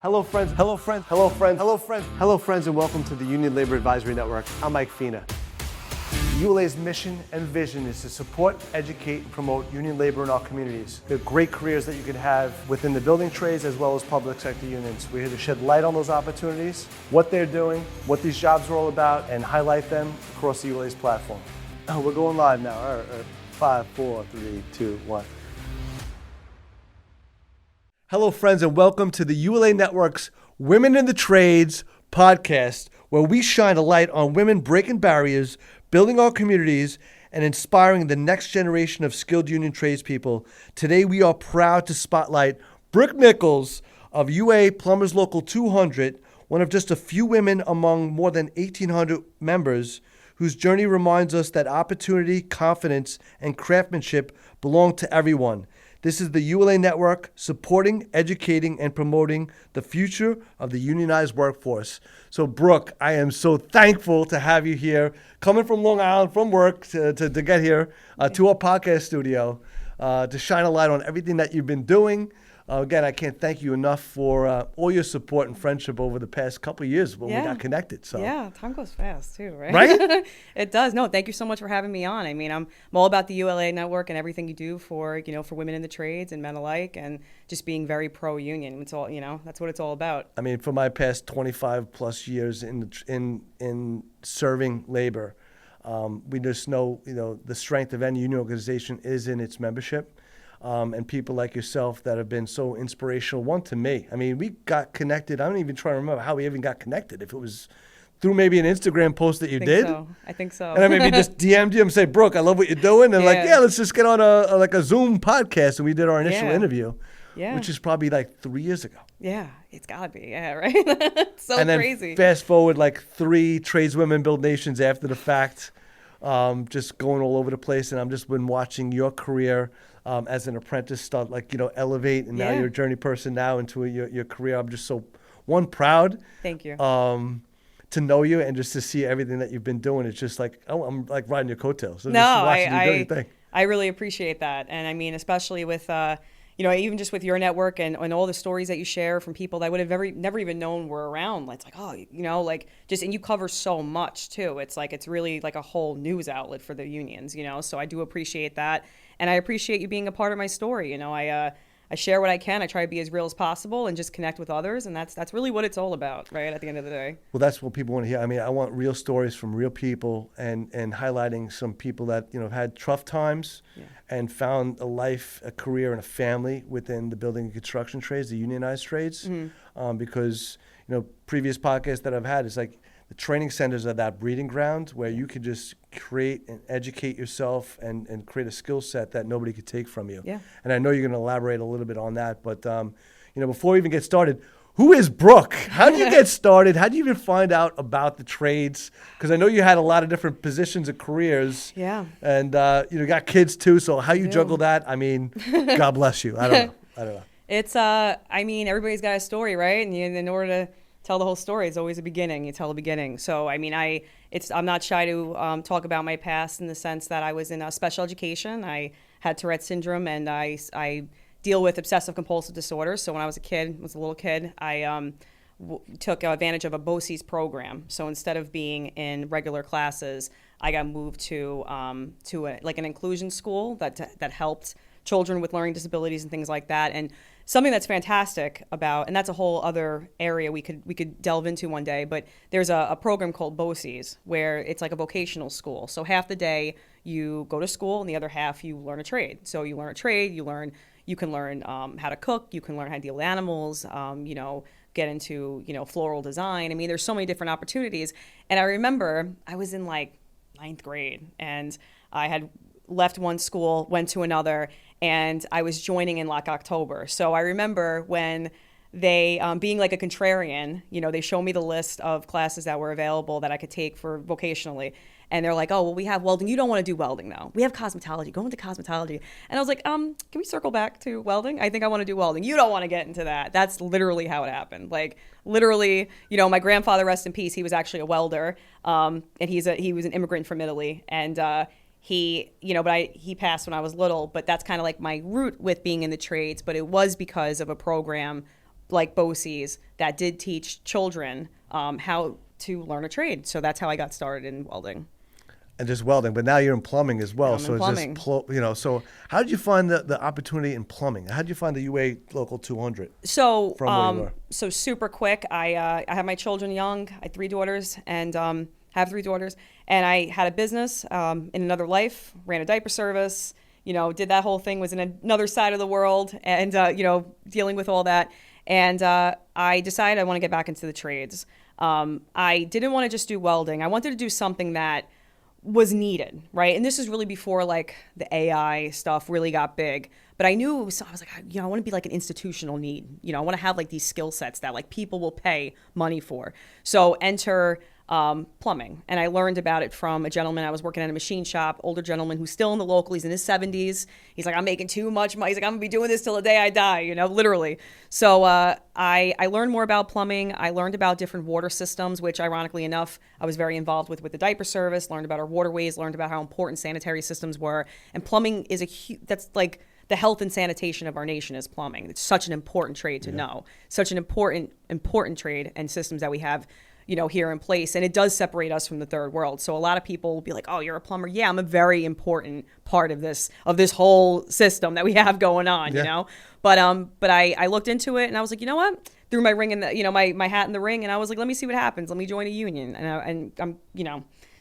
Hello friends, hello friends, hello friends, hello friends, hello friends, and welcome to the Union Labor Advisory Network. I'm Mike Fina. ULA's mission and vision is to support, educate, and promote union labor in our communities. There are great careers that you could have within the building trades as well as public sector unions. We're here to shed light on those opportunities, what they're doing, what these jobs are all about, and highlight them across the ULA's platform. Oh, we're going live now. All right. 5, 4, 3, 2, 1. Hello, friends, and welcome to the ULA Network's Women in the Trades podcast, where we shine a light on women breaking barriers, building our communities, and inspiring the next generation of skilled union tradespeople. Today, we are proud to spotlight Brooke Nichols of UA Plumbers Local 200, one of just a few women among more than 1,800 members, whose journey reminds us that opportunity, confidence, and craftsmanship belong to everyone. This is the ULA Network supporting, educating, and promoting the future of the unionized workforce. So, Brooke, I am so thankful to have you here, coming from Long Island from work to get here to our podcast studio to shine a light on everything that you've been doing. Again, I can't thank you enough for all your support and friendship over the past couple of years when we got connected. So yeah, time goes fast too, right? Right? It does. No, thank you so much for having me on. I mean, I'm all about the ULA network and everything you do for women in the trades and men alike, and just being very pro-union. It's all, that's what it's all about. I mean, for my past 25 plus years in serving labor, we just know, the strength of any union organization is in its membership. And people like yourself that have been so inspirational, one to me. I mean, we got connected. I don't even try to remember how we even got connected. If it was through maybe an Instagram post that you did. I think so. And I maybe just DM'd you and say, Brooke, I love what you're doing. And let's just get on a Zoom podcast. And we did our initial interview, which is probably like 3 years ago. Yeah, it's gotta be. Yeah, right. It's so and then crazy. Fast forward like 3 tradeswomen build nations after the fact, just going all over the place. And I've just been watching your career as an apprentice start, elevate, and now you're a journey person now into your career. I'm just so, proud. Thank you. To know you and just to see everything that you've been doing. It's just like, I'm like riding your coattails. So no, just watching you do your thing. I really appreciate that. And I mean, especially with, even just with your network and all the stories that you share from people that I would have never even known were around. It's like, and you cover so much too. It's like, it's really like a whole news outlet for the unions, so I do appreciate that. And I appreciate you being a part of my story. I share what I can. I try to be as real as possible and just connect with others. And that's really what it's all about, right, at the end of the day. Well, that's what people want to hear. I mean, I want real stories from real people and highlighting some people that, have had tough times and found a life, a career, and a family within the building and construction trades, the unionized trades. Mm-hmm. Because, previous podcasts that I've had, it's like the training centers are that breeding ground where you could just create and educate yourself and create a skill set that nobody could take from you. Yeah. And I know you're going to elaborate a little bit on that, but before we even get started, who is Brooke? How did you get started? How did you even find out about the trades? Because I know you had a lot of different positions and careers. Yeah. And you got kids too, so how you juggle that? I mean, God bless you. I don't know. It's everybody's got a story, right? And in order to tell the whole story, it's always a beginning. You tell the beginning. So I mean, I'm not shy to talk about my past in the sense that I was in special education. I had Tourette's syndrome, and I deal with obsessive compulsive disorder. So when I was a little kid, I took advantage of a BOCES program. So instead of being in regular classes, I got moved to an inclusion school that helped children with learning disabilities and things like that. And something that's fantastic about, and that's a whole other area we could delve into one day, but there's a program called BOCES where it's like a vocational school. So half the day you go to school and the other half you learn a trade. So you learn a trade, you can learn how to cook, you can learn how to deal with animals, get into, floral design. I mean, there's so many different opportunities. And I remember I was in like 9th grade and I had left one school, went to another, and I was joining in like October. So I remember when they, being like a contrarian, they show me the list of classes that were available that I could take for vocationally. And they're like, oh, well, we have welding. You don't want to do welding, though. We have cosmetology. Go into cosmetology. And I was like, can we circle back to welding? I think I want to do welding. You don't want to get into that. That's literally how it happened. Like, literally, my grandfather, rest in peace, he was actually a welder. And he was an immigrant from Italy. And he passed when I was little, but that's kind of like my root with being in the trades. But it was because of a program like BOCES that did teach children how to learn a trade. So that's how I got started in welding. And just welding, but now you're in plumbing as well. I'm So in plumbing. it's just, so how did you find the opportunity in plumbing? How did you find the UA Local 200? So, from where you were? So super quick. I have my children young. I have 3 daughters and and I had a business in another life, ran a diaper service, did that whole thing, was in another side of the world and, dealing with all that. And I decided I want to get back into the trades. I didn't want to just do welding. I wanted to do something that was needed, right? And this is really before like the AI stuff really got big. But I knew, I was like, I want to be like an institutional need. I want to have like these skill sets that like people will pay money for. So enter plumbing. And I learned about it from a gentleman. I was working at a machine shop, older gentleman who's still in the local. He's in his 70s. He's like, I'm making too much money. He's like, I'm gonna be doing this till the day I die, literally. So I learned more about plumbing. I learned about different water systems, which ironically enough, I was very involved with the diaper service, learned about our waterways, learned about how important sanitary systems were. And plumbing is that's like the health and sanitation of our nation is plumbing. It's such an important trade to know, such an important trade and systems that we have here in place. And it does separate us from the third world. So a lot of people will be like, oh, you're a plumber. Yeah, I'm a very important part of this whole system that we have going on, But I looked into it and I was like, you know what? Threw my ring in the, my hat in the ring. And I was like, let me see what happens. Let me join a union and I'm,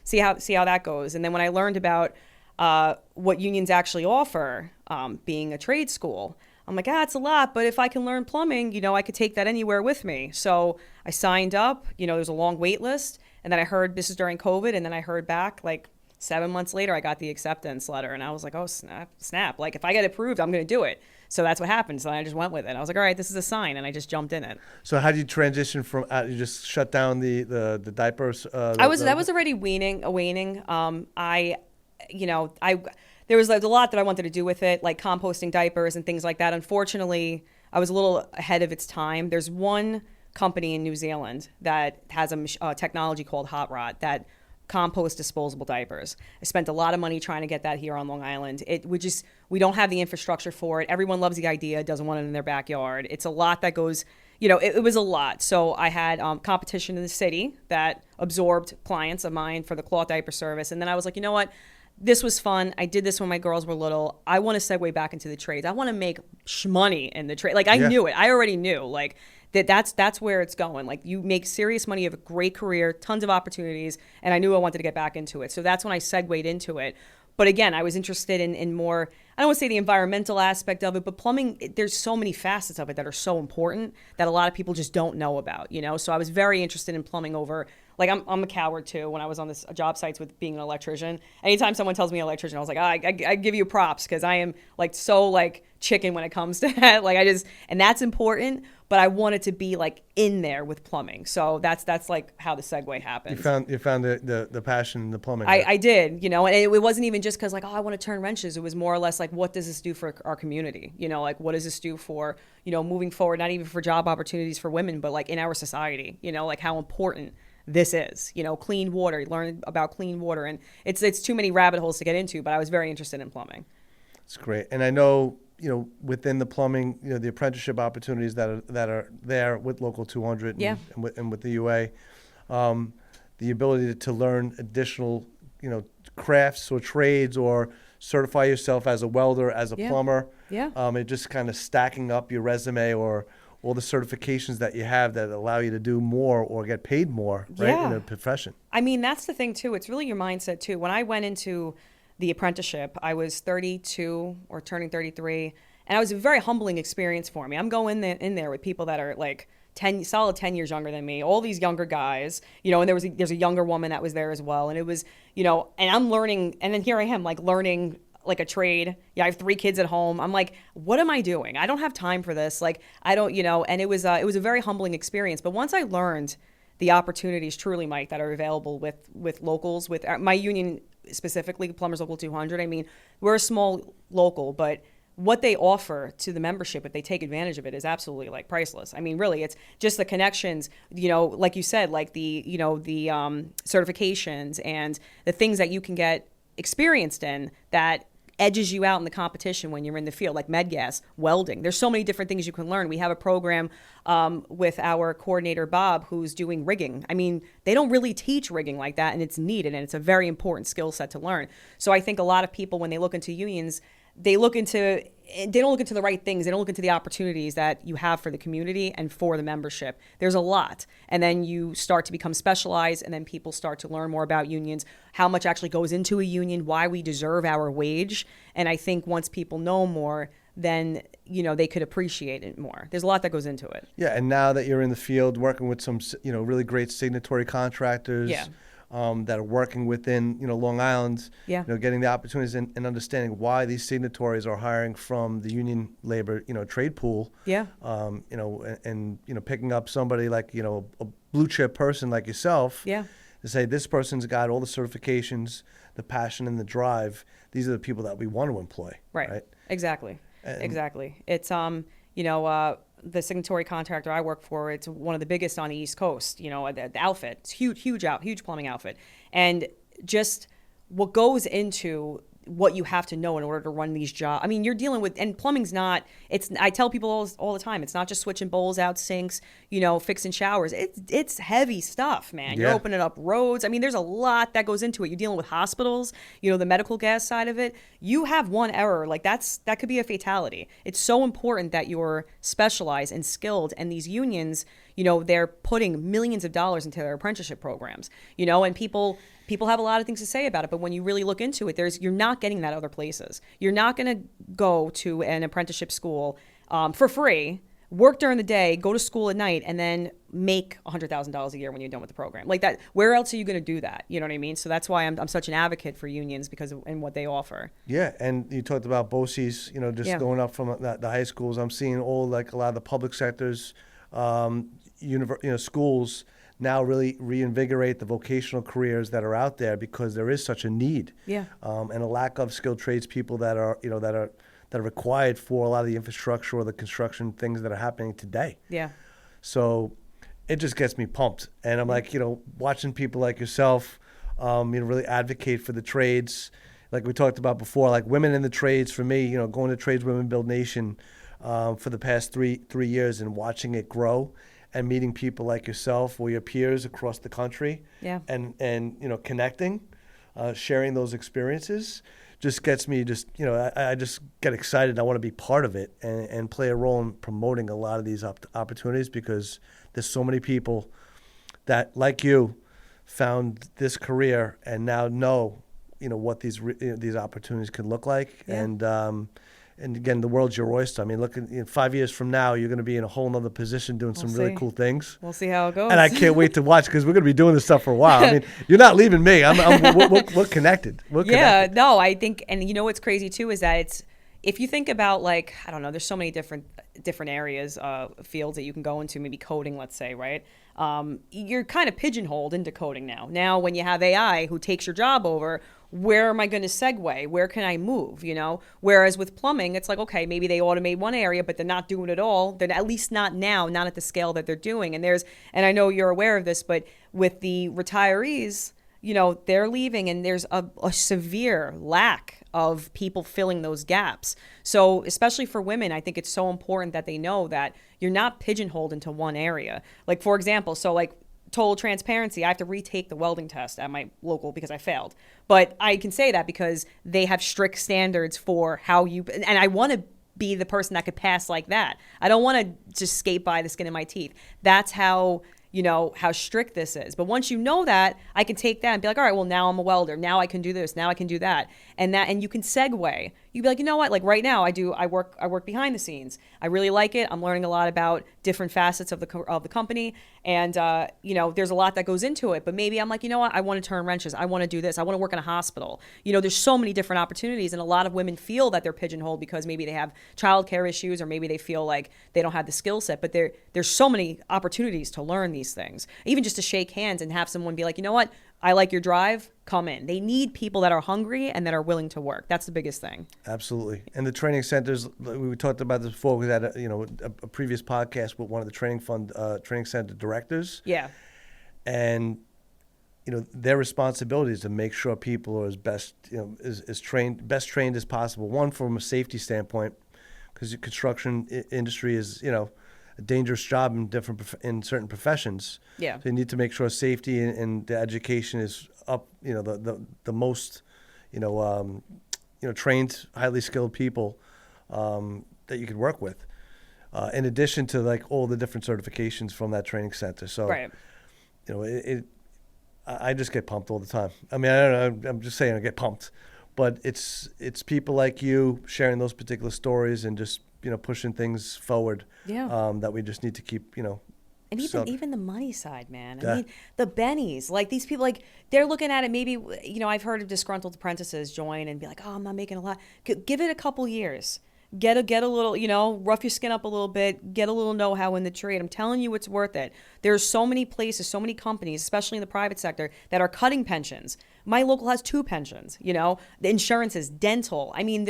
see how that goes. And then when I learned about what unions actually offer, being a trade school, I'm like, it's a lot, but if I can learn plumbing, I could take that anywhere with me. So I signed up, there's a long wait list. And then I heard, this is during COVID, and then I heard back like 7 months later, I got the acceptance letter. And I was like, oh, snap. Like if I get approved, I'm going to do it. So that's what happened. So I just went with it. I was like, all right, this is a sign. And I just jumped in it. So how did you transition from, you just shut down the diapers? That was already waning. There was a lot that I wanted to do with it, like composting diapers and things like that. Unfortunately, I was a little ahead of its time. There's one company in New Zealand that has a technology called Hot Rod that compost disposable diapers. I spent a lot of money trying to get that here on Long Island. We don't have the infrastructure for it. Everyone loves the idea, doesn't want it in their backyard. It's a lot that goes, it was a lot. So I had competition in the city that absorbed clients of mine for the cloth diaper service. And then I was like, you know what? This was fun. I did this when my girls were little. I want to segue back into the trades. I want to make money in the trade. Like I knew it. I already knew like that's where it's going. Like you make serious money, you have a great career, tons of opportunities. And I knew I wanted to get back into it. So that's when I segued into it. But again, I was interested in more, I don't want to say the environmental aspect of it, but plumbing, there's so many facets of it that are so important that a lot of people just don't know about, So I was very interested in plumbing over. Like I'm a coward too. When I was on this job sites with being an electrician, anytime someone tells me electrician, I was like, I give you props because I am like so like chicken when it comes to that. Like and that's important, but I wanted to be like in there with plumbing. So that's like how the segue happened. You found the passion in the plumbing. I did, and it wasn't even just because like, I want to turn wrenches. It was more or less like, what does this do for our community? Like what does this do for, moving forward, not even for job opportunities for women, but like in our society, like how important this is, clean water, learn about clean water. And it's too many rabbit holes to get into, but I was very interested in plumbing. That's great. And I know, within the plumbing, the apprenticeship opportunities that are there with Local 200 and with the UA, the ability to learn additional, crafts or trades or certify yourself as a welder, as a plumber. Yeah. And just kind of stacking up your resume or all the certifications that you have that allow you to do more or get paid more, right, in a profession. I mean, that's the thing, too. It's really your mindset, too. When I went into the apprenticeship, I was 32 or turning 33, and it was a very humbling experience for me. I'm going in there with people that are like solid 10 years younger than me, all these younger guys, and there's a younger woman that was there as well. And it was, and I'm learning, and then here I am like learning like a trade. I have 3 kids at home. I'm like, what am I doing? I don't have time for this. Like, I don't, and it was a very humbling experience. But once I learned the opportunities truly, Mike, that are available with locals, with my union specifically, Plumbers Local 200, I mean, we're a small local, but what they offer to the membership, if they take advantage of it, is absolutely like priceless. I mean, really, it's just the connections, like you said, like the certifications and the things that you can get experienced in that edges you out in the competition when you're in the field, like med gas, welding. There's so many different things you can learn. We have a program with our coordinator, Bob, who's doing rigging. I mean, they don't really teach rigging like that, and it's needed, and it's a very important skill set to learn. So I think a lot of people, when they look into unions, they don't look into the right things. They don't look into the opportunities that you have for the community and for the membership. There's a lot. And then you start to become specialized, and then people start to learn more about unions, how much actually goes into a union, why we deserve our wage. And I think once people know more, then, they could appreciate it more. There's a lot that goes into it. Yeah, and now that you're in the field working with some, really great signatory contractors, that are working within, Long Island, getting the opportunities and understanding why these signatories are hiring from the union labor, trade pool. Yeah. And picking up somebody like, a blue chip person like yourself. Yeah. To say this person's got all the certifications, the passion and the drive. These are the people that we want to employ. Right. Exactly. And exactly. It's, the signatory contractor I work for, it's one of the biggest on the East Coast, the outfit. It's huge plumbing outfit. And just what goes into what you have to know in order to run these jobs. I mean, you're dealing with, and plumbing's not, I tell people all the time, it's not just switching bowls out sinks, fixing showers. It's heavy stuff, man. Yeah. You're opening up roads. I mean, there's a lot that goes into it. You're dealing with hospitals, the medical gas side of it. You have one error, like that could be a fatality. It's so important that you're specialized and skilled, and these unions, they're putting millions of dollars into their apprenticeship programs, and people have a lot of things to say about it, but when you really look into it, you're not getting that other places. You're not going to go to an apprenticeship school for free, work during the day, go to school at night, and then make $100,000 a year when you're done with the program. Like that, where else are you going to do that? You know what I mean? So that's why I'm such an advocate for unions because of and what they offer. Yeah, and you talked about BOCES, going up from the high schools. I'm seeing a lot of the public sectors, schools now really reinvigorate the vocational careers that are out there because there is such a need, and a lack of skilled tradespeople that are required for a lot of the infrastructure or the construction things that are happening today. Yeah. So it just gets me pumped, and I'm like, watching people like yourself, really advocate for the trades, like we talked about before, like women in the trades. For me, going to Trades Women Build Nation for the past three years and watching it grow. And meeting people like yourself or your peers across the country, and connecting, sharing those experiences, just gets me. I just get excited. I want to be part of it and play a role in promoting a lot of these opportunities because there's so many people that, like you, found this career and now know, what these opportunities could look like. Yeah. And again, the world's your oyster. I mean, look, 5 years from now, you're going to be in a whole nother position doing some really cool things. We'll see how it goes. And I can't wait to watch because we're going to be doing this stuff for a while. I mean, you're not leaving me. We're connected. No, I think, and what's crazy too is that if you think about there's so many different areas, fields that you can go into, maybe coding, let's say, right? You're kind of pigeonholed into coding now. Now, when you have AI who takes your job over, where am I going to segue? Where can I move? Whereas with plumbing, it's like, okay, maybe they automate one area, but they're not doing it all. They're at least not now, not at the scale that they're doing. And I know you're aware of this, but with the retirees, they're leaving and there's a severe lack of people filling those gaps. So especially for women, I think it's so important that they know that you're not pigeonholed into one area. Like, for example, total transparency, I have to retake the welding test at my local because I failed. But I can say that because they have strict standards for how and I want to be the person that could pass like that. I don't want to just skate by the skin of my teeth. That's how strict this is. But once you know that, I can take that and be like, all right, well, now I'm a welder. Now I can do this. Now I can do that. And you can segue. You'd be like, you know what? Like right now I work behind the scenes. I really like it. I'm learning a lot about different facets of the company. And, there's a lot that goes into it. But maybe I'm like, you know what? I want to turn wrenches. I want to do this. I want to work in a hospital. There's so many different opportunities. And a lot of women feel that they're pigeonholed because maybe they have childcare issues or maybe they feel like they don't have the skill set. But there's so many opportunities to learn these things. Even just to shake hands and have someone be like, you know what? I like your drive. Come in. They need people that are hungry and that are willing to work. That's the biggest thing. Absolutely. And the training centers, we talked about this before. We had a previous podcast with one of the training center directors. Yeah. And their responsibility is to make sure people are as best, best trained as possible. One, from a safety standpoint, because the construction industry is, a dangerous job in certain professions. Yeah. So you need to make sure safety and the education is up, the most, trained, highly skilled people that you could work with. In addition to like all the different certifications from that training center. So, Right. I just get pumped all the time. I mean, I don't know, I'm just saying I get pumped, but it's people like you sharing those particular stories and just, pushing things forward. Yeah. That we just need to keep, And even the money side, man. Yeah. I mean, the bennies, like these people, like they're looking at it. Maybe, I've heard of disgruntled apprentices join and be like, oh, I'm not making a lot. Give it a couple years. Get a little, rough your skin up a little bit, get a little know-how in the trade. I'm telling you, it's worth it. There's so many places, so many companies, especially in the private sector, that are cutting pensions. My local has 2 pensions, the insurances, dental. I mean,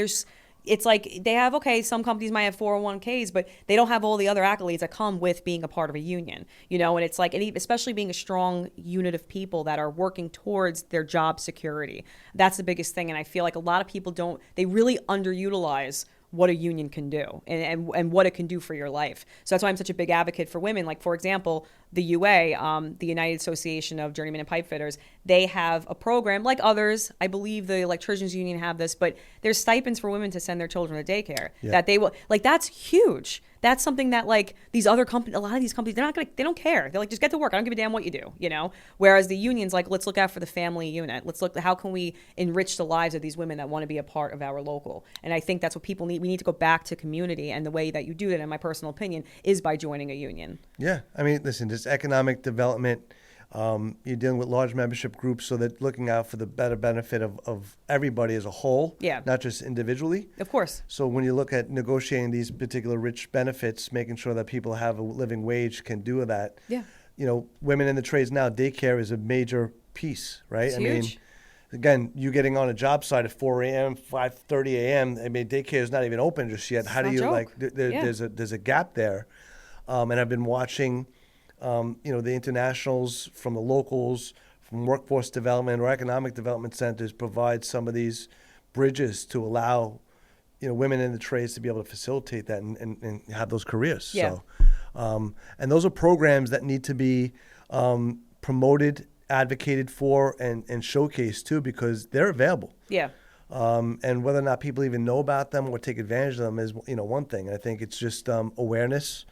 it's like they have, some companies might have 401ks, but they don't have all the other accolades that come with being a part of a union, and it's like, and especially being a strong unit of people that are working towards their job security. That's the biggest thing. And I feel like a lot of people they really underutilize what a union can do and what it can do for your life. So that's why I'm such a big advocate for women. Like, for example, the UA, the United Association of Journeymen and Pipe Fitters, they have a program like others. I believe the Electricians Union have this, but there's stipends for women to send their children to daycare. Yeah. That they will, that's huge. That's something that these other companies, a lot of these companies, they don't care. They're like, just get to work. I don't give a damn what you do, Whereas the union's like, let's look out for the family unit. Let's look, how can we enrich the lives of these women that want to be a part of our local? And I think that's what people need. We need to go back to community, and the way that you do that, in my personal opinion, is by joining a union. Yeah. I mean, listen, just economic development. You're dealing with large membership groups, so they're looking out for the better benefit of everybody as a whole, Yeah. not just individually. Of course. So when you look at negotiating these particular rich benefits, making sure that people have a living wage can do that. Yeah. Women in the trades now, daycare is a major piece, right? It's huge. Again, you getting on a job site at 4 a.m., 5:30 a.m. I mean, daycare is not even open just yet. How do you there's a gap there, and I've been watching. The internationals from the locals, from workforce development or economic development centers provide some of these bridges to allow, women in the trades to be able to facilitate that and have those careers. Yeah. So, and those are programs that need to be promoted, advocated for, and showcased too, because they're available. Yeah. And whether or not people even know about them or take advantage of them is, one thing. I think it's just awareness.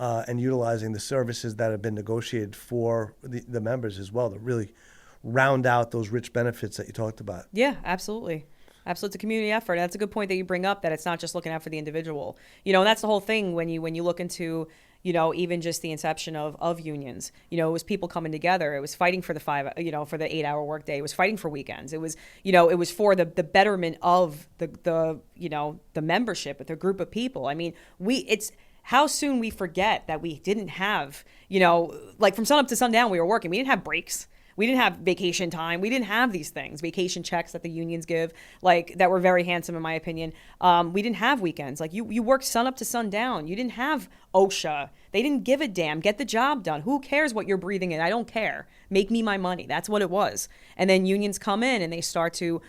And utilizing the services that have been negotiated for the members as well to really round out those rich benefits that you talked about. Yeah, absolutely. Absolutely. It's a community effort. That's a good point that you bring up, that it's not just looking out for the individual. And that's the whole thing when you look into, even just the inception of unions. It was people coming together. It was fighting for the 8-hour workday. It was fighting for weekends. It was, it was for the betterment of the membership with a group of people. I mean, it's how soon we forget that we didn't have, from sun up to sundown, we were working. We didn't have breaks. We didn't have vacation time. We didn't have these things, vacation checks that the unions give, that were very handsome in my opinion. We didn't have weekends. You worked sun up to sundown. You didn't have OSHA. They didn't give a damn. Get the job done. Who cares what you're breathing in? I don't care. Make me my money. That's what it was. And then unions come in and they start to,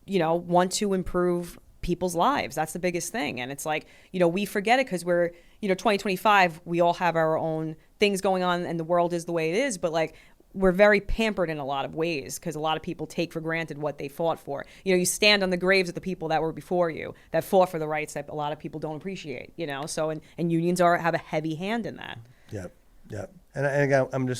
want to improve people's lives. That's the biggest thing. And it's we forget it because we're, 2025, we all have our own things going on and the world is the way it is. But we're very pampered in a lot of ways because a lot of people take for granted what they fought for. You stand on the graves of the people that were before you that fought for the rights that a lot of people don't appreciate, So, and unions have a heavy hand in that. Yep. And again,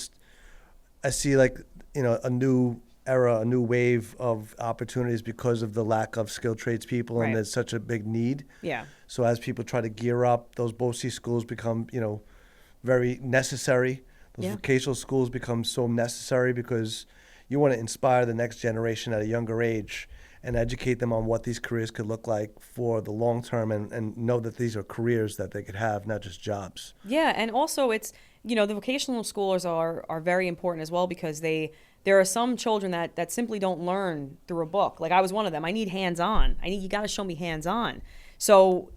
I see a new era, a new wave of opportunities because of the lack of skilled tradespeople, and there's such a big need. Yeah. So as people try to gear up, those BOCES schools become, very necessary. Those vocational schools become so necessary because you want to inspire the next generation at a younger age and educate them on what these careers could look like for the long term, and know that these are careers that they could have, not just jobs. Yeah, and also it's, the vocational schools are very important as well because there are some children that simply don't learn through a book. I was one of them. I need hands-on. You got to show me hands-on. So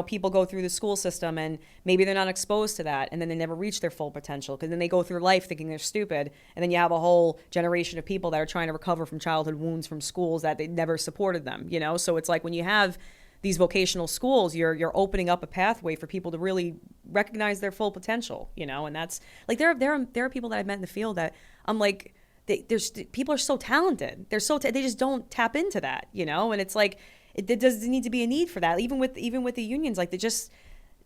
people go through the school system and maybe they're not exposed to that, and then they never reach their full potential, because then they go through life thinking they're stupid, and then you have a whole generation of people that are trying to recover from childhood wounds from schools that they never supported them. So it's like when you have these vocational schools, you're opening up a pathway for people to really recognize their full potential. And that's like there are people that I've met in the field that I'm like, there's people are so talented, they just don't tap into that. And it's like it does need to be a need for that, even with the unions, like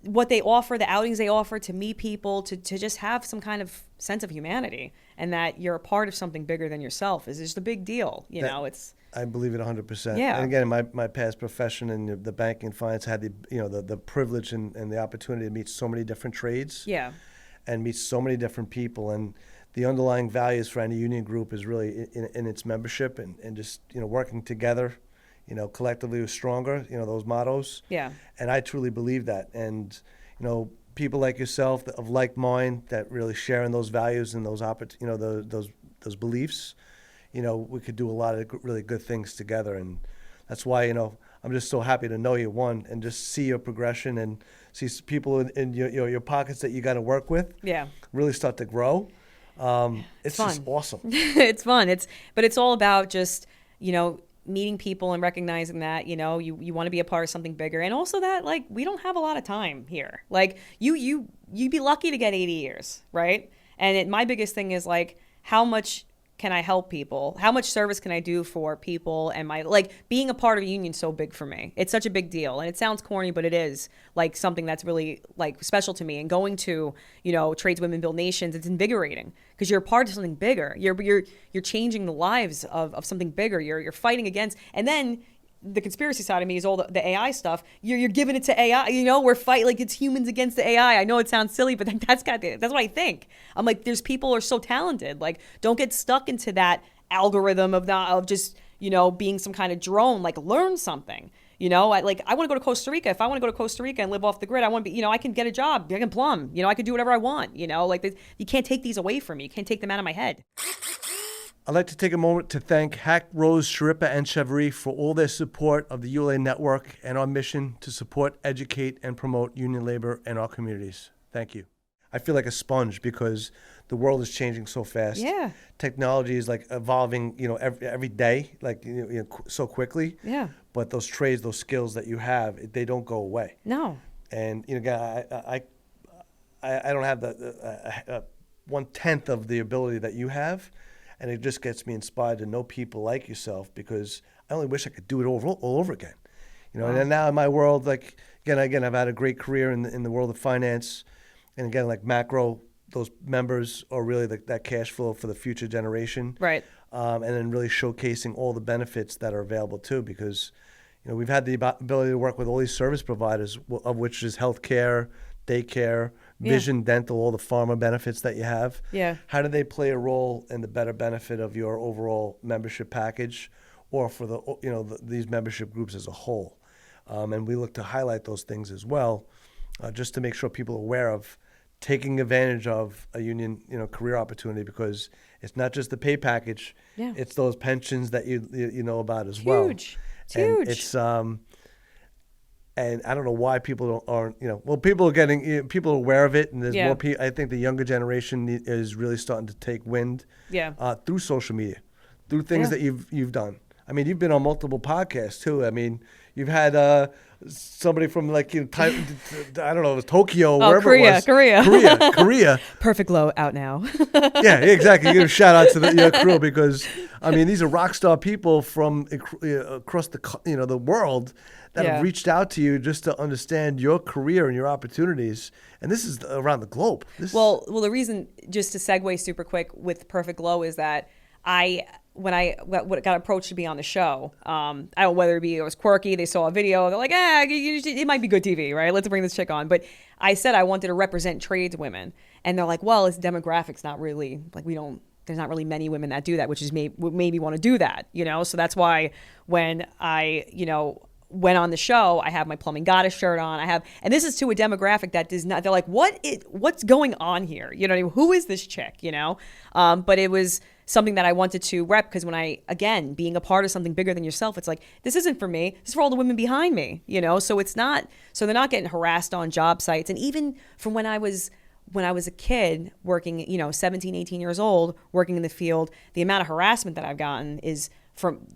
what they offer, the outings they offer to meet people, to just have some kind of sense of humanity, and that you're a part of something bigger than yourself is just a big deal. I believe it 100%. Yeah. And again, my past profession in the banking and finance had the privilege and the opportunity to meet so many different trades. Yeah. And meet so many different people, and the underlying values for any union group is really in its membership and just working together. Collectively we're stronger, those mottos. Yeah. And I truly believe that. And, people like yourself of like mind that really share in those values and those those beliefs, we could do a lot of really good things together. And that's why, I'm just so happy to know you, one, and just see your progression and see people in your pockets that you got to work with. Yeah. Really start to grow. It's fun. Just awesome. It's fun. But it's all about just, meeting people and recognizing that, you want to be a part of something bigger. And also that, like, we don't have a lot of time here. Like, you'd be lucky to get 80 years, right? And my biggest thing is, like, how much can I help people? How much service can I do for people? And being a part of a union is so big for me. It's such a big deal. And it sounds corny, but it is like something that's really like special to me. And going to, Tradeswomen Build Nations, it's invigorating because you're a part of something bigger. You're changing the lives of something bigger. You're fighting against, and then the conspiracy side of me is all the AI stuff. You're giving it to AI. We're fighting like it's humans against the AI. I know it sounds silly, but that's what I think. I'm like, there's people who are so talented. Like, don't get stuck into that algorithm of just being some kind of drone. Like, learn something. I want to go to Costa Rica. If I want to go to Costa Rica and live off the grid, I want to be. I can get a job. I can plumb. I can do whatever I want. You can't take these away from me. You can't take them out of my head. I'd like to take a moment to thank Hack, Rose, Sharippa, and Chevry for all their support of the ULA Network and our mission to support, educate, and promote union labor in our communities. Thank you. I feel like a sponge because the world is changing so fast. Yeah. Technology is like evolving, every day, like so quickly. Yeah. But those trades, those skills that you have, they don't go away. No. And I don't have the 1/10 of the ability that you have. And it just gets me inspired to know people like yourself, because I only wish I could do it all over again. Wow. And then now in my world, like, again, I've had a great career in the world of finance. And again, like macro, those members are really that cash flow for the future generation. Right. And then really showcasing all the benefits that are available too, because, we've had the ability to work with all these service providers, of which is healthcare, daycare, vision, dental, all the pharma benefits that you have. Yeah. How do they play a role in the better benefit of your overall membership package, or for these membership groups as a whole? And we look to highlight those things as well, just to make sure people are aware of taking advantage of a union, career opportunity, because it's not just the pay package. Yeah. It's those pensions that you know about as well. Huge. It's huge. It's and I don't know why people aren't, people are aware of it, and there's more people. I think the younger generation is really starting to take wind through social media, through things that you've done. I mean, you've been on multiple podcasts too. I mean, you've had somebody from I don't know, it was Tokyo, wherever it was. Korea. Perfect Glow out now. Yeah, exactly. You give a shout out to your crew, because I mean, these are rock star people from across the world that have reached out to you just to understand your career and your opportunities. And this is around the globe. Well, the reason, just to segue super quick with Perfect Glow, is that when I got approached to be on the show, I don't know whether it was quirky, they saw a video, they're like, it might be good TV, right? Let's bring this chick on. But I said I wanted to represent tradeswomen. And they're like, well, it's demographics, not really, there's not really many women that do that, which is made me want to do that, So that's why when I, went on the show, I have my Plumbing Goddess shirt on. And this is to a demographic that does not, they're like, what's going on here? Who is this chick? But it was something that I wanted to rep, because when again, being a part of something bigger than yourself, it's like, this isn't for me. This is for all the women behind me, So so they're not getting harassed on job sites. And even from when I was a kid working, 17, 18 years old, working in the field, the amount of harassment that I've gotten is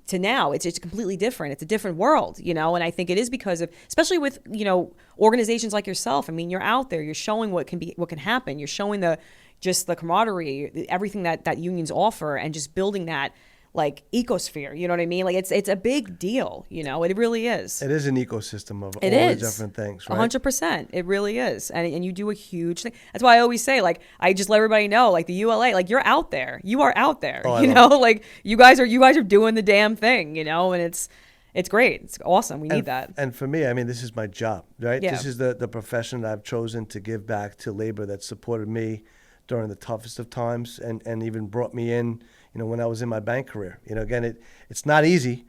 to now, it's completely different. It's a different world, and I think it is because of, especially with, organizations like yourself. I mean, you're out there, you're showing what can happen. You're showing the camaraderie, everything that unions offer, and just building that like ecosphere, you know what I mean? Like it's a big deal, it really is. It is an ecosystem of all the different things, right? 100%. It really is. And you do a huge thing. That's why I always say, like, I just let everybody know, like the ULA, like you're out there. You are out there, like you guys are doing the damn thing, and it's great. It's awesome. We need that. And for me, I mean, this is my job, right? Yeah. This is the profession that I've chosen to give back to labor that supported me during the toughest of times and even brought me in, when I was in my bank career. Again, it's not easy,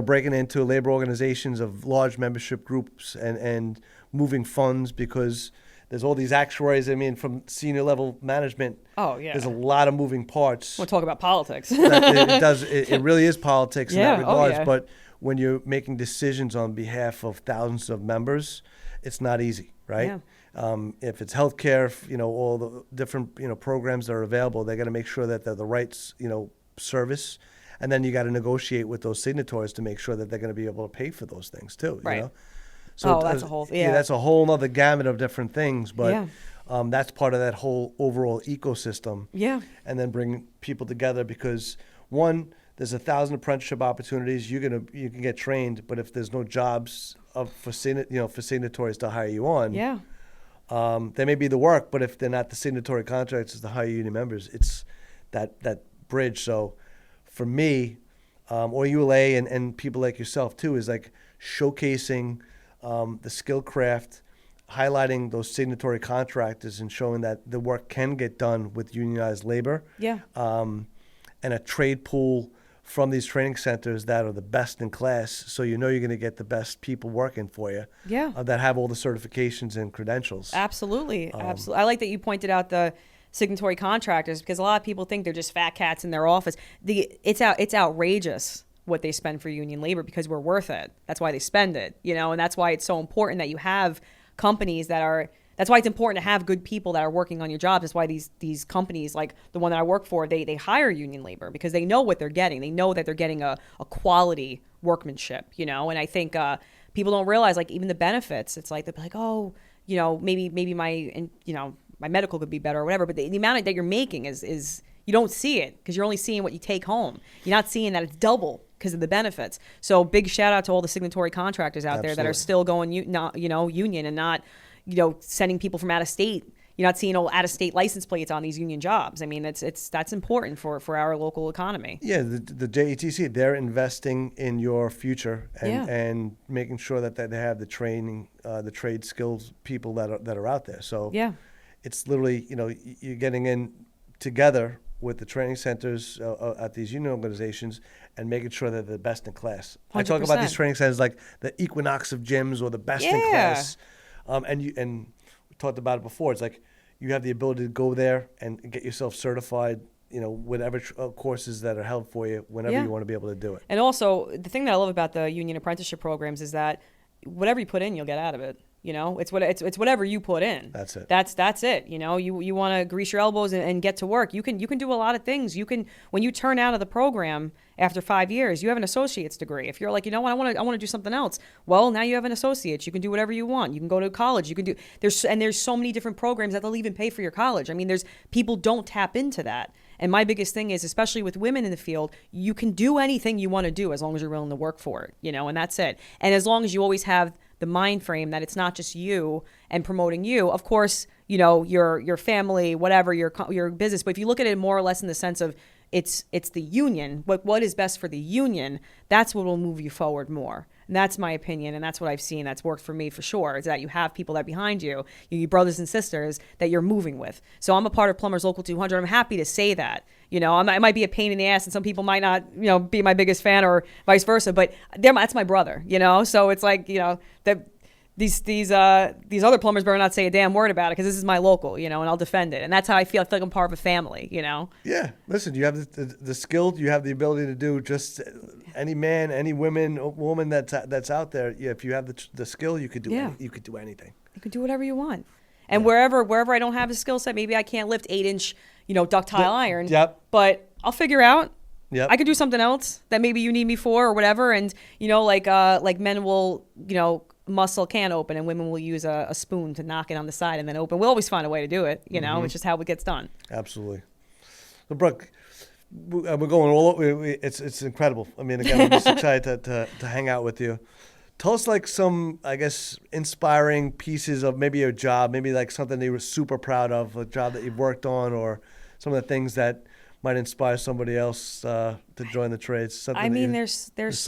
breaking into labor organizations of large membership groups and moving funds, because there's all these actuaries. I mean, from senior level management, there's a lot of moving parts. We'll talk about politics. It really is politics in that regards. Yeah. But when you're making decisions on behalf of thousands of members, it's not easy, right? Yeah. If it's healthcare, all the different, programs that are available, they got to make sure that they're the right, service. And then you got to negotiate with those signatories to make sure that they're going to be able to pay for those things too, right. So that's a whole, that's a whole other gamut of different things, but that's part of that whole overall ecosystem. Yeah. And then bring people together, because one, there's 1,000 apprenticeship opportunities. You can get trained, but if there's no jobs for signatories to hire you on, there may be the work, but if they're not the signatory contractors to hire union members, it's that bridge. So for me, or ULA and people like yourself too, is like showcasing the skill craft, highlighting those signatory contractors and showing that the work can get done with unionized labor. Yeah. And a trade pool from these training centers that are the best in class, so you're going to get the best people working for you. Yeah. That have all the certifications and credentials. Absolutely. Absolutely. I like that you pointed out the signatory contractors, because a lot of people think they're just fat cats in their office. It's outrageous what they spend for union labor, because we're worth it. That's why they spend it, and that's why it's so important that you have companies that's why it's important to have good people that are working on your jobs. That's why these companies, like the one that I work for, they hire union labor, because they know what they're getting. They know that they're getting a quality workmanship, and I think people don't realize, like, even the benefits. It's like, they'll be like, oh, maybe my medical could be better or whatever, but the amount that you're making is you don't see it, because you're only seeing what you take home. You're not seeing that it's double because of the benefits. So big shout out to all the signatory contractors out there that are still going union, and not sending people from out of state. You're not seeing old out of state license plates on these union jobs. I mean, that's important for our local economy. Yeah, the JETC, they're investing in your future and making sure that they have the training, the trade skills people that are out there. So it's literally, you're getting in together with the training centers at these union organizations and making sure that they're the best in class. 100%. I talk about these training centers like the Equinox of gyms, or the best in class. And we talked about it before. It's like you have the ability to go there and get yourself certified, whatever courses that are held for you whenever you want to be able to do it. And also, the thing that I love about the union apprenticeship programs is that whatever you put in, you'll get out of it. It's whatever you put in. That's it. That's it. You want to grease your elbows and get to work. You can do a lot of things. When you turn out of the program after 5 years, you have an associate's degree. If you're like, I want to do something else. Well, now you have an associate's. You can do whatever you want. You can go to college. You can do there's so many different programs that they'll even pay for your college. I mean, people don't tap into that. And my biggest thing is, especially with women in the field, you can do anything you want to do as long as you're willing to work for it, and that's it. And as long as you always have the mind frame that it's not just you and promoting you. Of course, your family, whatever, your business. But if you look at it more or less in the sense of it's the union, what is best for the union, that's what will move you forward more. And that's my opinion, and that's what I've seen. That's worked for me for sure, is that you have people that are behind you, your brothers and sisters that you're moving with. So I'm a part of Plumbers Local 200. I'm happy to say that. I might be a pain in the ass, and some people might not, be my biggest fan, or vice versa, but that's my brother, So it's like, that these other plumbers better not say a damn word about it because this is my local, you know, and I'll defend it. And that's how I feel. I feel like I'm part of a family, you know. Yeah, listen, you have the skill, you have the ability to do just any man, any woman that's out there. Yeah, if you have the skill, you could do you could do anything. You can do whatever you want. And wherever I don't have a skill set, maybe I can't lift 8-inch, you know, ductile iron. Yep. But I'll figure out. Yep. I could do something else that maybe you need me for or whatever. And you know, like men will, you know, muscle a can open and women will use a spoon to knock it on the side and then open. We'll always find a way to do it. You know, it's just how it gets done. Absolutely. So Brooke, we're going all over. It's incredible. I mean, again, I'm just excited to hang out with you. Tell us like some, I guess, inspiring pieces of maybe a job, maybe like something that you were super proud of, a job that you've worked on, or some of the things that might inspire somebody else to join the trades. I mean, there's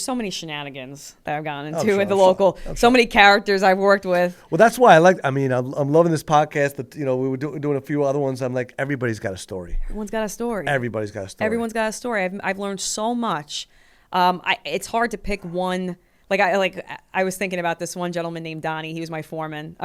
so many shenanigans that I've gotten into sure, at the local. So many characters I've worked with. Well, that's why I'm loving this podcast. But you know, we were doing a few other ones. I'm like, everybody's got a story. Everyone's got a story. Everybody's got a story. Everyone's got a story. I've learned so much. It's hard to pick one. I was thinking about this one gentleman named Donnie. He was my foreman.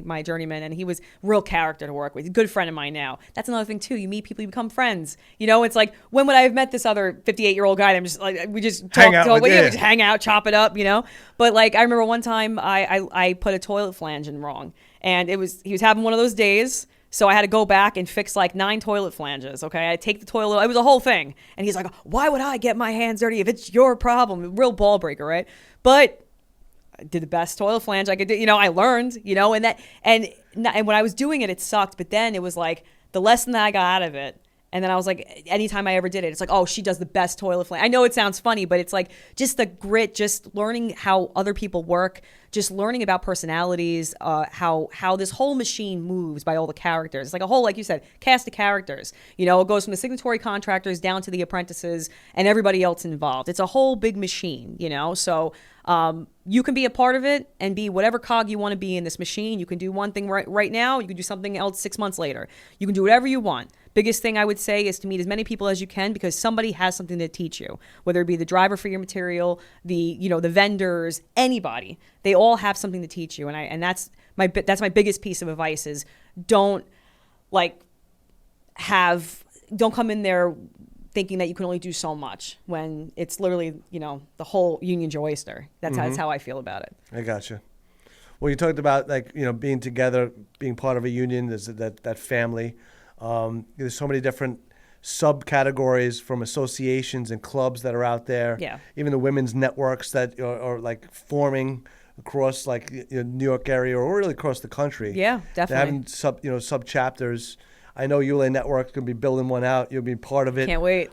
My journeyman, and he was real character to work with. He's a good friend of mine now. That's another thing too. You meet people, you become friends. You know, it's like, when would I have met this other 58-year-old guy? And I'm just like, we just we just hang out, chop it up, you know. But like, I remember one time I put a toilet flange in wrong, and he was having one of those days. So I had to go back and fix like 9 toilet flanges, okay? I take the toilet, it was a whole thing. And he's like, why would I get my hands dirty if it's your problem? Real ball breaker, right? But I did the best toilet flange I could do. You know, I learned, you know, and when I was doing it, it sucked. But then it was like the lesson that I got out of it. And then I was like, anytime I ever did it, it's like, oh, she does the best toilet flange. I know it sounds funny, but it's like just the grit, just learning how other people work, just learning about personalities, how this whole machine moves by all the characters. It's like a whole, like you said, cast of characters. You know, it goes from the signatory contractors down to the apprentices and everybody else involved. It's a whole big machine, you know? So you can be a part of it and be whatever cog you want to be in this machine. You can do one thing right now. You can do something else 6 months later. You can do whatever you want. Biggest thing I would say is to meet as many people as you can, because somebody has something to teach you, whether it be the driver for your material, the vendors, anybody. They all have something to teach you. And that's my biggest piece of advice is don't come in there thinking that you can only do so much when it's literally, you know, the whole Union's your oyster. That's how I feel about it. I gotcha. Well, you talked about being together, being part of a union. There's that family. There's so many different subcategories from associations and clubs that are out there. Yeah. Even the women's networks that are like forming across New York area or really across the country. Yeah, definitely. They're having sub chapters. I know ULA Network's going to be building one out. You'll be part of it. Can't wait.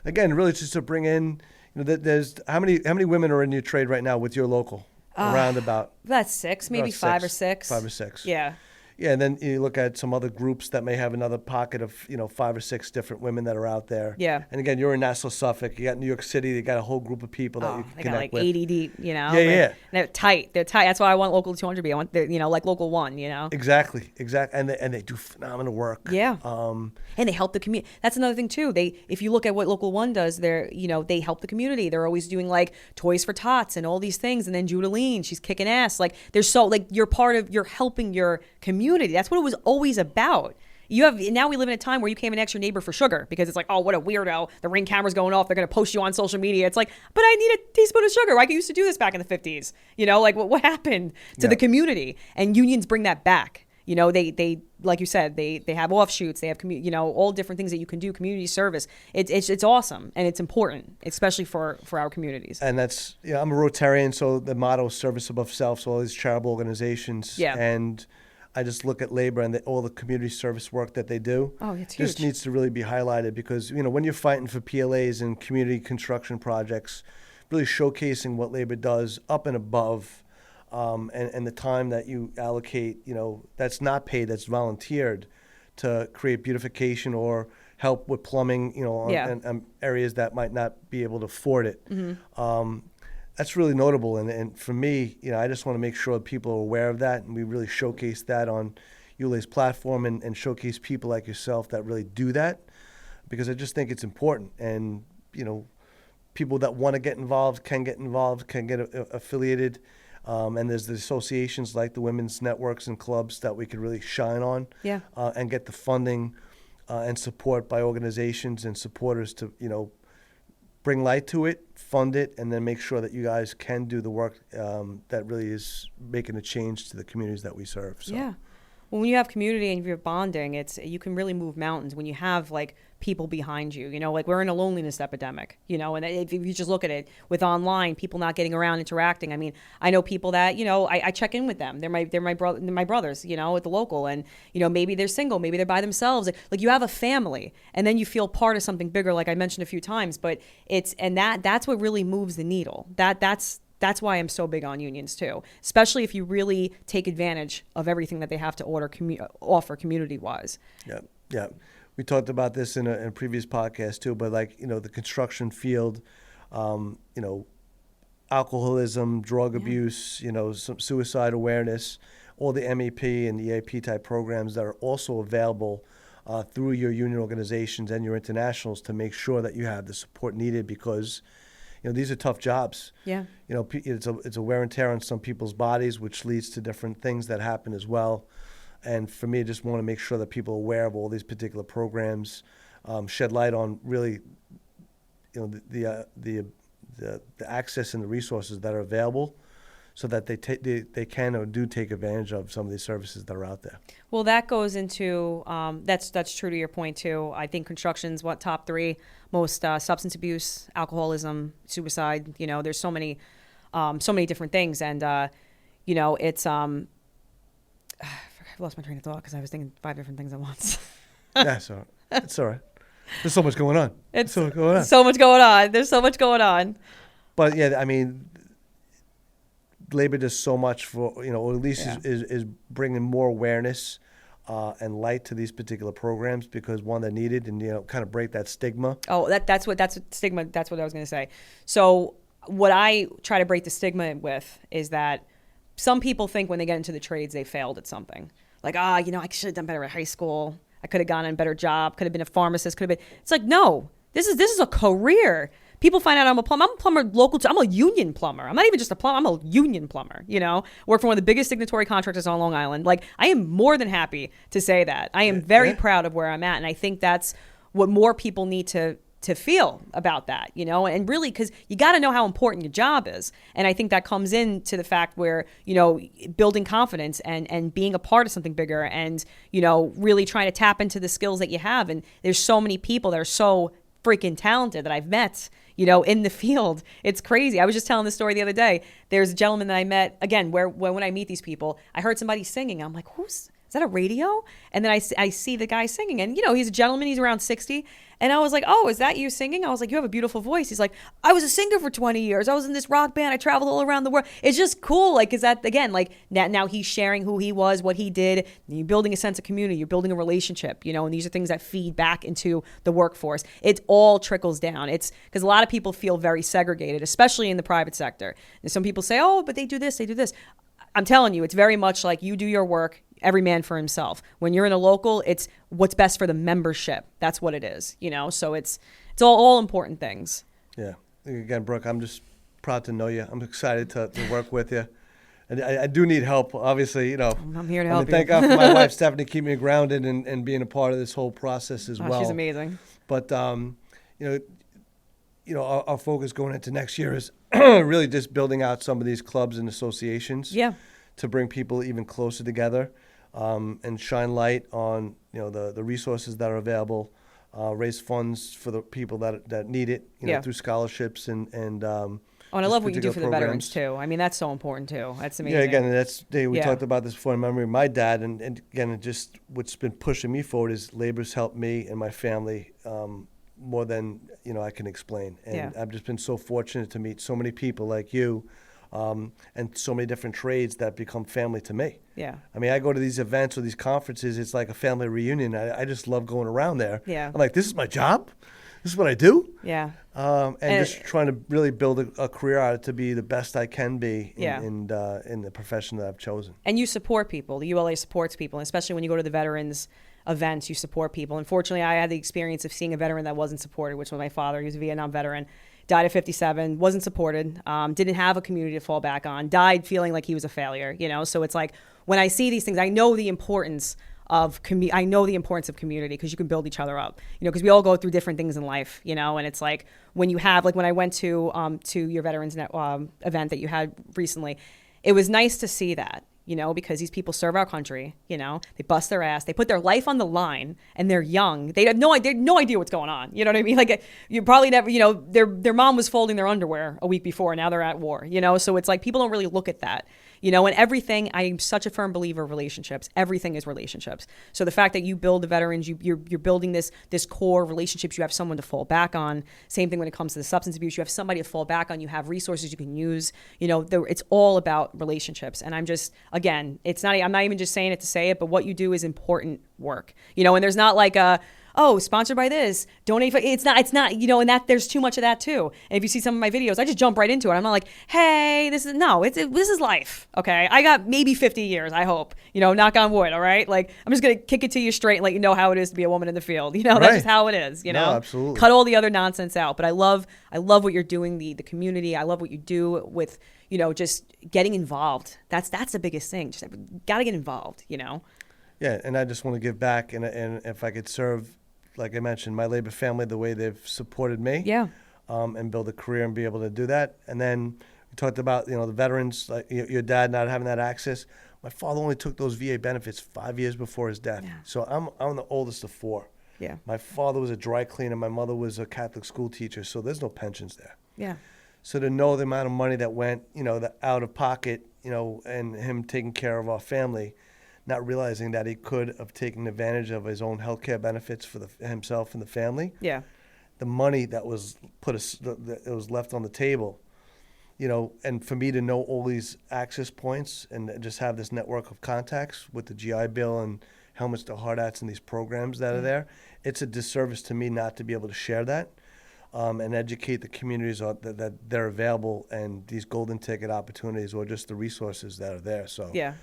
Again, really just to bring in, there's how many women are in your trade right now with your local? Around about. That's 6, maybe 5 or 6. 5 or 6. Yeah. Yeah, and then you look at some other groups that may have another pocket of 5 or 6 different women that are out there. Yeah. And again, you're in Nassau, Suffolk. You got New York City. You got a whole group of people that you can connect with. They got like 80 deep, you know. Yeah. And they're tight. That's why I want local 200 to be. I want like local 1, you know. Exactly. And they do phenomenal work. Yeah. And they help the community. That's another thing too. If you look at what Local 1 does, they help the community. They're always doing like Toys for Tots and all these things. And then Judaline, she's kicking ass. Like you're helping your community. That's what it was always about. Now we live in a time where you can't even ask your neighbor for sugar because it's like, oh, what a weirdo. The Ring camera's going off. They're going to post you on social media. It's like, but I need a teaspoon of sugar. I used to do this back in the 50s. You know, like what happened to the community? And unions bring that back. You know, they like you said, they have offshoots. They have all different things that you can do. Community service. It's awesome and it's important, especially for our communities. And that's I'm a Rotarian, so the motto is service above self. So all these charitable organizations. Yeah. And I just look at labor and all the community service work that they do. Oh, it's huge. Just needs to really be highlighted because, when you're fighting for PLAs and community construction projects, really showcasing what labor does up and above and the time that you allocate, that's not paid, that's volunteered to create beautification or help with plumbing, in areas that might not be able to afford it. Mm-hmm. That's really notable, and for me, I just want to make sure that people are aware of that, and we really showcase that on ULA's platform and showcase people like yourself that really do that, because I just think it's important, and people that want to get involved, can get affiliated. And there's the associations like the women's networks and clubs that we could really shine on, Yeah. and get the funding and support by organizations and supporters to, bring light to it, fund it, and then make sure that you guys can do the work that really is making a change to the communities that we serve. So. Yeah. Well, when you have community and you're bonding, you can really move mountains when you have like people behind you. Like we're in a loneliness epidemic, and if you just look at it with online, people not getting around, interacting. I mean, I know people that, I check in with them. They're my brothers, at the local, and, maybe they're single, maybe they're by themselves. Like you have a family, and then you feel part of something bigger, like I mentioned a few times, but that's what really moves the needle. That's why I'm so big on unions too, especially if you really take advantage of everything that they have to offer community-wise. Yeah. We talked about this in a previous podcast too, but the construction field, alcoholism, drug abuse, some suicide awareness, all the MEP and EAP type programs that are also available through your union organizations and your internationals to make sure that you have the support needed, because these are tough jobs. Yeah. It's a wear and tear on some people's bodies, which leads to different things that happen as well. And for me, I just want to make sure that people are aware of all these particular programs, shed light on really, the access and the resources that are available, so that they can or do take advantage of some of these services that are out there. Well, that goes into that's true to your point too. I think construction's top 3 most substance abuse, alcoholism, suicide. There's so many different things, and it's I've lost my train of thought because I was thinking 5 different things at once. Yeah, so it's all right. There's so much going on. So much going on. There's so much going on. But yeah, I mean, labor does so much for, or at least is bringing more awareness and light to these particular programs, because one, they're needed, and kind of break that stigma. Oh, that's what stigma. That's what I was going to say. So what I try to break the stigma with is that some people think when they get into the trades they failed at something. Like, I should have done better at high school. I could have gotten a better job. Could have been a pharmacist. Could have been. It's like, no, this is a career. People find out I'm a plumber. I'm a plumber local. I'm a union plumber. I'm not even just a plumber. I'm a union plumber. Work for one of the biggest signatory contractors on Long Island. Like, I am more than happy to say that. I am very proud of where I'm at, and I think that's what more people need to feel about that, and really, because you got to know how important your job is. And I think that comes into the fact where, building confidence and being a part of something bigger, and, really trying to tap into the skills that you have. And there's so many people that are so freaking talented that I've met, in the field. It's crazy. I was just telling this story the other day. There's a gentleman that I met, again, where when I meet these people, I heard somebody singing. I'm like, is that a radio? And then I see the guy singing, and he's a gentleman. He's around 60. And I was like, oh, is that you singing? I was like, you have a beautiful voice. He's like, I was a singer for 20 years. I was in this rock band. I traveled all around the world. It's just cool. Like, is that, again, like now he's sharing who he was, what he did. You're building a sense of community. You're building a relationship, and these are things that feed back into the workforce. It all trickles down. It's because a lot of people feel very segregated, especially in the private sector. And some people say, oh, but they do this, they do this. I'm telling you, it's very much like you do your work, every man for himself. When you're in a local, it's what's best for the membership. That's what it is, So it's all important things. Yeah. Again, Brooke, I'm just proud to know you. I'm excited to work with you. And I do need help, obviously, I'm here to help you. Thank God for my wife, Stephanie, keeping me grounded and being a part of this whole process as well. She's amazing. But, our focus going into next year is really just building out some of these clubs and associations. Yeah. To bring people even closer together, and shine light on the resources that are available, raise funds for the people that need it, through scholarships and I love what you do for the veterans too. I mean, that's so important too. That's amazing. Yeah, again, we talked about this before in memory of my dad, and again, just what's been pushing me forward is labor's helped me and my family more than I can explain, and I've just been so fortunate to meet so many people like you. And so many different trades that become family to me. Yeah. I mean, I go to these events or these conferences, it's like a family reunion. I just love going around there. Yeah. I'm like, this is my job? This is what I do? Yeah. And just trying to really build a career out of it to be the best I can be in the profession that I've chosen. And you support people. The ULA supports people, and especially when you go to the veterans events, you support people. Unfortunately, I had the experience of seeing a veteran that wasn't supported, which was my father. He was a Vietnam veteran. died at 57, wasn't supported, didn't have a community to fall back on, died feeling like he was a failure, you know? So it's like, when I see these things, I know the importance of community, because you can build each other up, you know, because we all go through different things in life, you know, and it's like when you have, like when I went to your Veterans Net, event that you had recently, it was nice to see that, you know, because these people serve our country, you know, they bust their ass, they put their life on the line, and they're young. They have no idea what's going on. You know what I mean? Like, you probably never, you know, their mom was folding their underwear a week before. Now they're at war, you know? So it's like, people don't really look at that, you know, and everything. I'm such a firm believer of relationships. Everything is relationships. So the fact that you build the veterans, you're building this core relationships, you have someone to fall back on. Same thing when it comes to the substance abuse, you have somebody to fall back on, you have resources you can use, you know, it's all about relationships. And I'm just, again, I'm not even just saying it to say it, but what you do is important work, you know, and there's not like sponsored by this, donate for, it's not, you know, and that there's too much of that too. And if you see some of my videos, I just jump right into it. I'm not like, hey, this is life. Okay. I got maybe 50 years, I hope, you know, knock on wood. All right. Like, I'm just going to kick it to you straight and let you know how it is to be a woman in the field. You know, that's just how it is, you know, absolutely. Cut all the other nonsense out. But I love what you're doing, the community. I love what you do with, you know, just getting involved. That's the biggest thing. Just got to get involved, you know? Yeah. And I just want to give back. And if I could serve, like I mentioned, my labor family, the way they've supported me, and build a career and be able to do that. And then we talked about, you know, the veterans, like your dad not having that access. My father only took those VA benefits 5 years before his death. Yeah. So I'm the oldest of four. Yeah. My father was a dry cleaner. My mother was a Catholic school teacher. So there's no pensions there. Yeah. So to know the amount of money that went, you know, out of pocket, you know, and him taking care of our family, not realizing that he could have taken advantage of his own healthcare benefits for himself and the family. Yeah. The money that was it was left on the table, you know, and for me to know all these access points and just have this network of contacts with the GI Bill and helmets to hard hats and these programs that are there, it's a disservice to me not to be able to share that and educate the communities that they're available and these golden ticket opportunities or just the resources that are there. So yeah.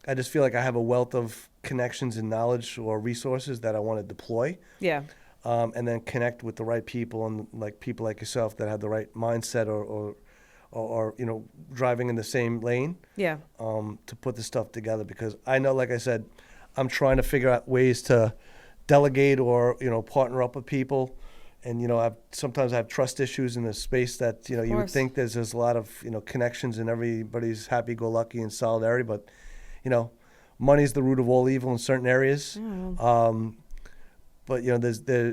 I just feel like I have a wealth of connections and knowledge or resources that I want to deploy. Yeah. And then connect with the right people and like people like yourself that have the right mindset or you know, driving in the same lane. Yeah. To put this stuff together, because I know, like I said, I'm trying to figure out ways to delegate or, you know, partner up with people. And, you know, sometimes I have trust issues in the space that, you know, you would think there's a lot of, you know, connections and everybody's happy-go-lucky and solidarity, but you know, money's the root of all evil in certain areas. Mm. But, you know,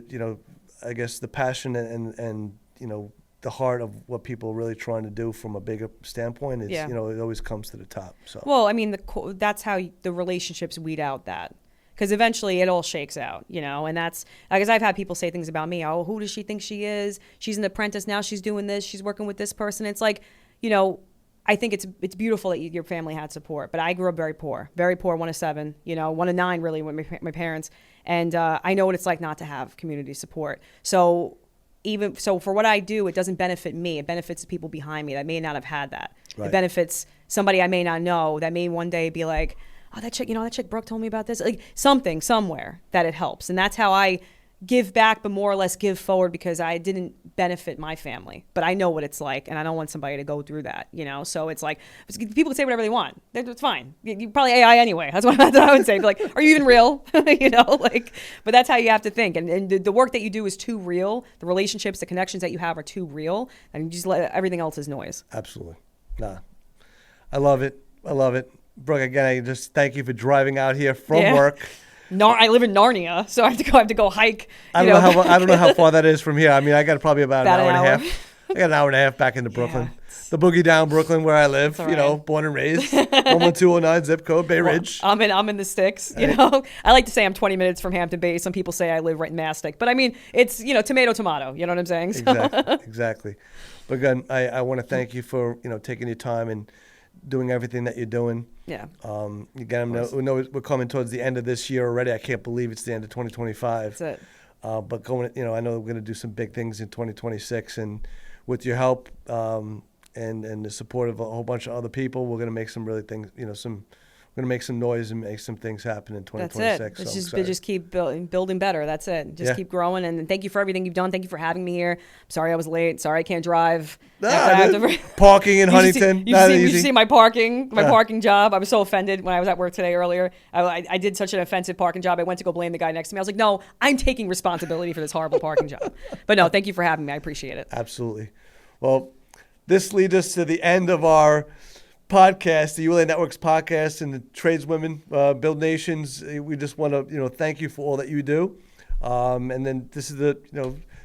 you know, I guess the passion and, you know, the heart of what people are really trying to do from a bigger standpoint is, you know, it always comes to the top. So. Well, I mean, that's how the relationships weed out that. Because eventually it all shakes out, you know, and that's, because I've had people say things about me. Oh, who does she think she is? She's an apprentice. Now she's doing this. She's working with this person. It's like, you know, I think it's beautiful that your family had support, but I grew up very poor, one of seven, you know, one of nine really with my parents. And I know what it's like not to have community support. So for what I do, it doesn't benefit me. It benefits the people behind me that may not have had that. Right. It benefits somebody I may not know that may one day be like, oh, that chick Brooke told me about this, like something somewhere that it helps. And that's how I give back, but more or less give forward, because I didn't benefit my family, but I know what it's like, and I don't want somebody to go through that, you know? So it's like, people can say whatever they want. It's fine. You probably AI anyway. That's what I would say. Be like, are you even real? You know, like, but that's how you have to think. And the work that you do is too real. The relationships, the connections that you have are too real, and you just let everything else is noise. Absolutely. Nah, I love it. Brooke, again, I just thank you for driving out here from work. I live in Narnia, so I have to go hike. I don't know how far that is from here. I mean, I got probably about an hour and a half. I got an hour and a half back into Brooklyn. The boogie down Brooklyn where I live, you know, born and raised. 11209 zip code, Bay Ridge. I'm in the sticks, you know. I like to say I'm 20 minutes from Hampton Bays. Some people say I live right in Mastic. But I mean, it's, you know, tomato, you know what I'm saying? So. Exactly. But again, I want to thank you for, you know, taking your time and doing everything that you're doing. Yeah. Again, we know we're coming towards the end of this year already. I can't believe it's the end of 2025. That's it. But going, you know, I know we're going to do some big things in 2026, and with your help and the support of a whole bunch of other people, we're going to make some really things. You know, we're going going to make some noise and make some things happen in That's 2026. it. It's So just keep building better. That's it. Just Yeah. keep growing. And thank you for everything you've done. Thank you for having me here. I'm sorry I was late. Sorry I can't drive. Parking in Huntington. You see my parking job. I was so offended when I was at work today earlier. I did such an offensive parking job. I went to go blame the guy next to me. I was like, no, I'm taking responsibility for this horrible parking job. But no, thank you for having me. I appreciate it. Absolutely. Well, this leads us to the end of our podcast, the ULA Networks podcast, and the tradeswomen, Build Nations. We just want to, thank you for all that you do. And then this is the,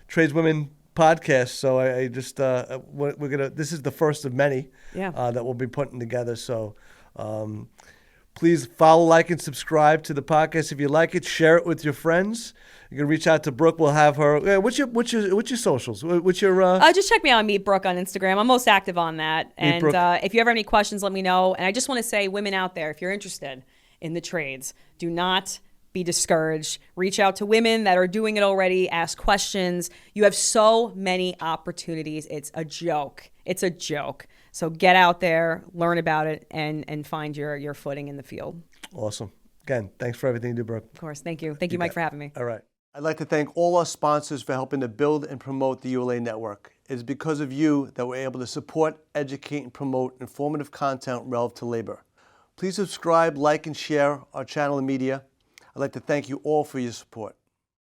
tradeswomen podcast. So I just, this is the first of many that we'll be putting together. So please follow, like, and subscribe to the podcast. If you like it, share it with your friends. You can reach out to Brooke. We'll have her. What's your socials? What's your? Just check me out, Meet Brooke on Instagram. I'm most active on that. And if you ever have any questions, let me know. And I just want to say, women out there, if you're interested in the trades, do not be discouraged. Reach out to women that are doing it already. Ask questions. You have so many opportunities. It's a joke. It's a joke. So get out there, learn about it, and find your footing in the field. Awesome. Again, thanks for everything you do, Brooke. Of course. Thank you. Thank you, Mike, for having me. All right. I'd like to thank all our sponsors for helping to build and promote the ULA Network. It is because of you that we're able to support, educate, and promote informative content relevant to labor. Please subscribe, like, and share our channel and media. I'd like to thank you all for your support.